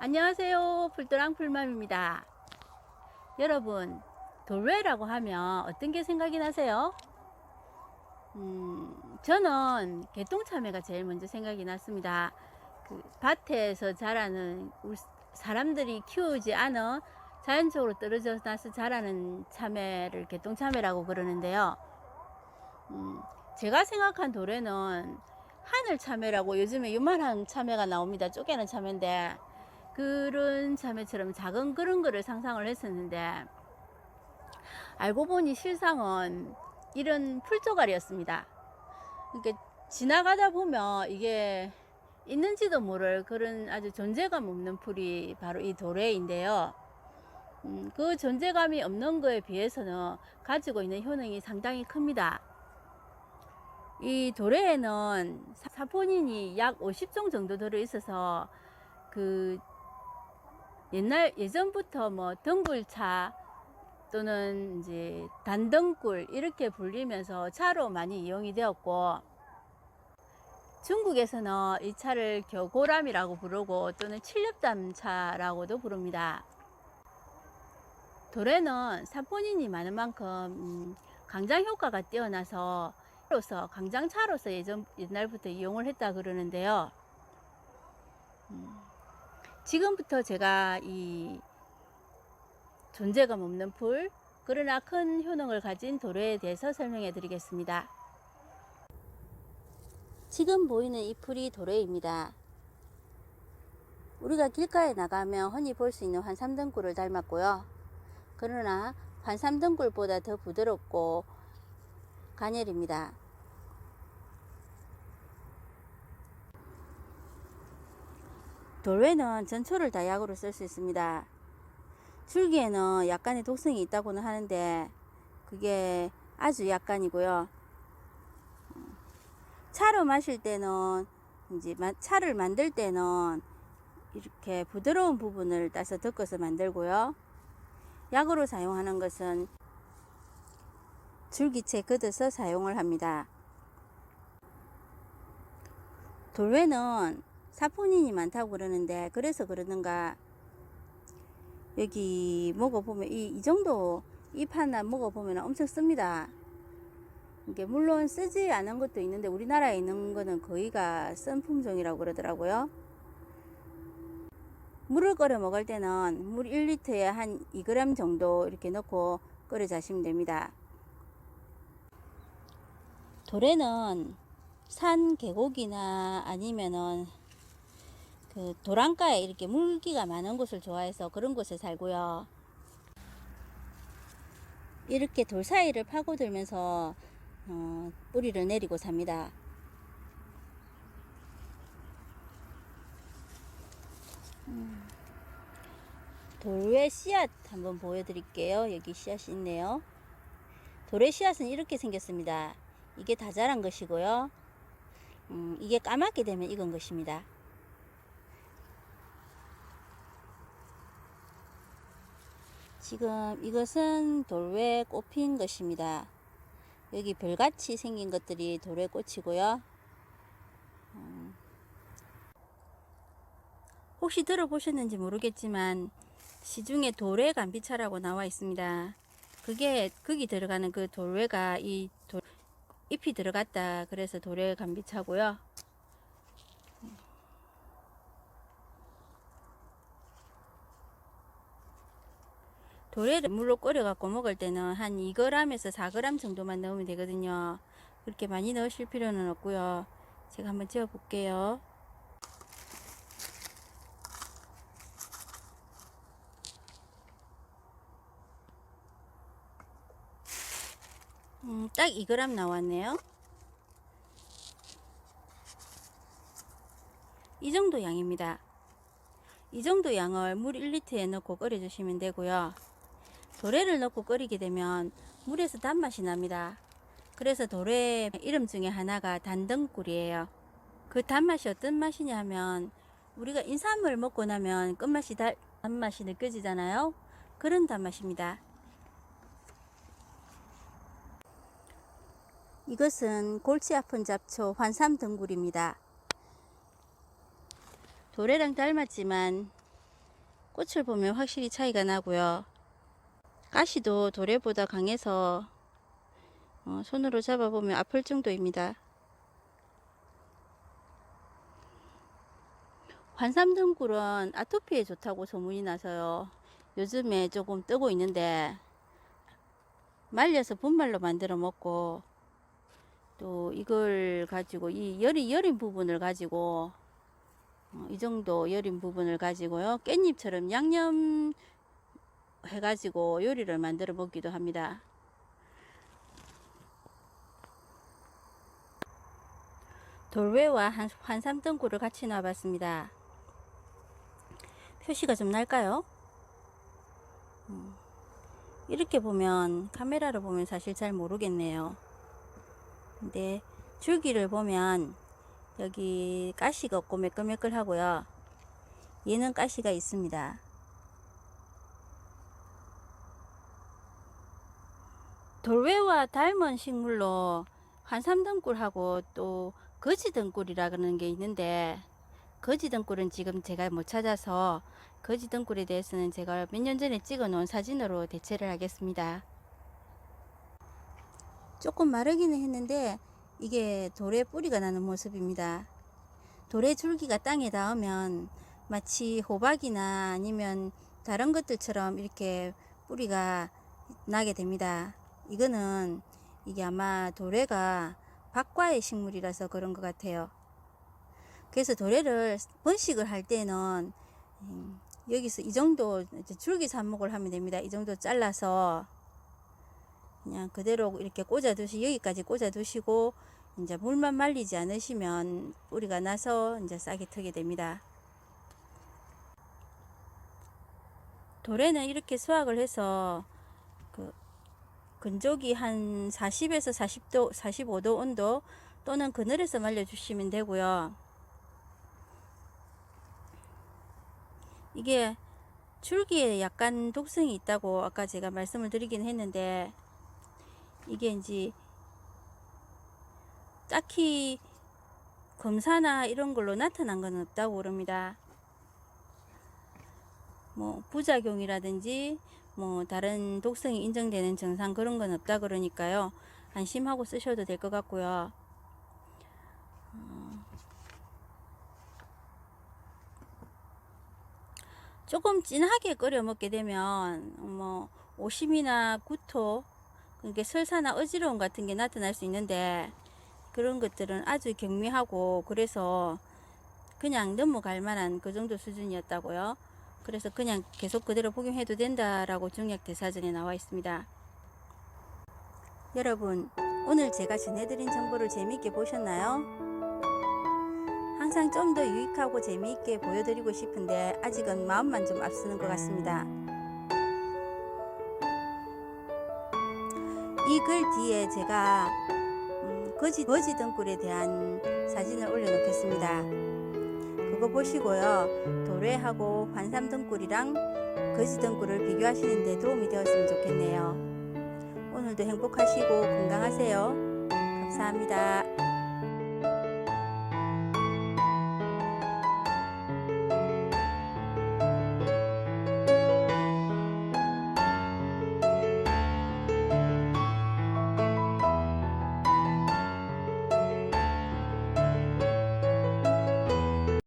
안녕하세요. 풀도랑풀맘입니다. 여러분, 돌외라고 하면 어떤 게 생각이 나세요? 저는 개똥참외가 제일 먼저 생각이 났습니다. 그 밭에서 자라는 사람들이 키우지 않은 자연적으로 떨어져 나서 자라는 참외를 개똥참외라고 그러는데요. 제가 생각한 돌에는 하늘 참외라고 요즘에 요만한 참외가 나옵니다. 쪼개는 참외인데 그런 참외처럼 작은 그런 거를 상상을 했었는데 알고 보니 실상은 이런 풀조가리였습니다. 그러니까 지나가다 보면 이게 있는지도 모를 그런 아주 존재감 없는 풀이 바로 이 도래인데요. 그 존재감이 없는 거에 비해서는 가지고 있는 효능이 상당히 큽니다. 이 도래에는 사포닌이 약 50종 정도 들어 있어서 그 예전부터 뭐 덩굴차 또는 이제 단덩굴 이렇게 불리면서 차로 많이 이용이 되었고, 중국에서는 이 차를 겨고람이라고 부르고 또는 칠렵담차라고도 부릅니다. 도래는 사포닌이 많은 만큼 강장 효과가 뛰어나서 강장차로서 옛날부터 이용을 했다 그러는데요. 지금부터 제가 이 존재감 없는 풀, 그러나 큰 효능을 가진 도래에 대해서 설명해 드리겠습니다. 지금 보이는 이 풀이 도래입니다. 우리가 길가에 나가면 흔히 볼 수 있는 환삼등굴을 닮았고요. 그러나 환삼등굴보다 더 부드럽고 가녀립니다. 돌외는 전초를 다 약으로 쓸 수 있습니다. 줄기에는 약간의 독성이 있다고는 하는데 그게 아주 약간이고요. 차로 마실 때는 이제 차를 만들 때는 이렇게 부드러운 부분을 따서 덮어서 만들고요. 약으로 사용하는 것은 줄기채 걷어서 사용을 합니다. 돌외는 사포닌이 많다고 그러는데 그래서 그러는가 여기 먹어보면 이 정도 잎 하나 먹어보면 엄청 씁니다. 이게 물론 쓰지 않은 것도 있는데 우리나라에 있는 거는 거의가 쓴 품종이라고 그러더라고요. 물을 끓여 먹을 때는 물 1리터에 한 2g 정도 이렇게 넣고 끓여 자시면 됩니다. 돌에는 산 계곡이나 아니면은 그 도랑가에 이렇게 물기가 많은 곳을 좋아해서 그런 곳에 살고요. 이렇게 돌 사이를 파고들면서 뿌리를 내리고 삽니다. 돌외 씨앗 한번 보여드릴게요. 여기 씨앗이 있네요. 돌외 씨앗은 이렇게 생겼습니다. 이게 다 자란 것이고요. 이게 까맣게 되면 익은 것입니다. 지금 이것은 돌외 꽃핀 것입니다. 여기 별같이 생긴 것들이 돌외 꽃이고요. 혹시 들어보셨는지 모르겠지만 시중에 돌외 감비차라고 나와 있습니다. 그게 거기 들어가는 그 돌외가 잎이 들어갔다 그래서 돌외 감비차고요. 돌외를 물로 끓여 갖고 먹을 때는 한 2g에서 4g 정도만 넣으면 되거든요. 그렇게 많이 넣으실 필요는 없고요. 제가 한번 지어 볼게요. 딱 2g 나왔네요. 이 정도 양입니다. 이 정도 양을 물 1리터에 넣고 끓여 주시면 되고요. 도래를 넣고 끓이게 되면 물에서 단맛이 납니다. 그래서 도래 이름 중에 하나가 단덩굴이에요. 그 단맛이 어떤 맛이냐 하면 우리가 인삼을 먹고 나면 끝맛이 단맛이 느껴지잖아요. 그런 단맛입니다. 이것은 골치 아픈 잡초 환삼덩굴입니다. 도래랑 닮았지만 꽃을 보면 확실히 차이가 나고요. 가시도 도래보다 강해서 손으로 잡아보면 아플 정도입니다. 환삼등굴은 아토피에 좋다고 소문이 나서요. 요즘에 조금 뜨고 있는데 말려서 분말로 만들어 먹고, 또 이걸 가지고 이 여린 부분을 가지고 이 정도 여린 부분을 가지고요, 깻잎처럼 양념 해가지고 요리를 만들어 먹기도 합니다. 돌외와 환삼등굴을 같이 놔봤습니다. 표시가 좀 날까요? 이렇게 보면, 카메라로 보면 사실 잘 모르겠네요. 근데 줄기를 보면 여기 가시가 없고 매끌매끌 하고요, 얘는 가시가 있습니다. 돌외와 닮은 식물로 환삼등굴하고 또 거지등굴이라 그러는 게 있는데, 거지등굴은 지금 제가 못 찾아서 거지등굴에 대해서는 제가 몇 년 전에 찍어 놓은 사진으로 대체를 하겠습니다. 조금 마르기는 했는데 이게 돌에 뿌리가 나는 모습입니다. 돌의 줄기가 땅에 닿으면 마치 호박이나 아니면 다른 것들처럼 이렇게 뿌리가 나게 됩니다. 이거는 이게 아마 도래가 박과의 식물이라서 그런 것 같아요. 그래서 도래를 번식을 할 때는 여기서 이 정도 줄기 삽목을 하면 됩니다. 이 정도 잘라서 그냥 그대로 이렇게 꽂아 여기까지 꽂아 두시고, 이제 물만 말리지 않으시면 뿌리가 나서 이제 싹이 트게 됩니다. 도래는 이렇게 수확을 해서 건조기 한 40에서 40도, 45도 온도 또는 그늘에서 말려주시면 되고요. 이게 줄기에 약간 독성이 있다고 아까 제가 말씀을 드리긴 했는데, 이게 이제 딱히 검사나 이런 걸로 나타난 건 없다고 그럽니다. 뭐 부작용이라든지 뭐 다른 독성이 인정되는 증상 그런 건 없다 그러니까요, 안심하고 쓰셔도 될 것 같고요. 조금 진하게 끓여 먹게 되면 뭐 오심이나 구토, 그러니까 설사나 어지러움 같은 게 나타날 수 있는데, 그런 것들은 아주 경미하고 그래서 그냥 넘어갈 만한 그 정도 수준이었다고요. 그래서 그냥 계속 그대로 복용해도 된다라고 중약대사전에 나와 있습니다. 여러분, 오늘 제가 전해드린 정보를 재미있게 보셨나요? 항상 좀 더 유익하고 재미있게 보여드리고 싶은데 아직은 마음만 좀 앞서는 것 같습니다. 이 글 뒤에 제가 거지등굴에 대한 사진을 올려놓겠습니다. 그거 보시고요, 도래하고 환삼등굴이랑 거지등굴을 비교하시는 데 도움이 되었으면 좋겠네요. 오늘도 행복하시고 건강하세요. 감사합니다.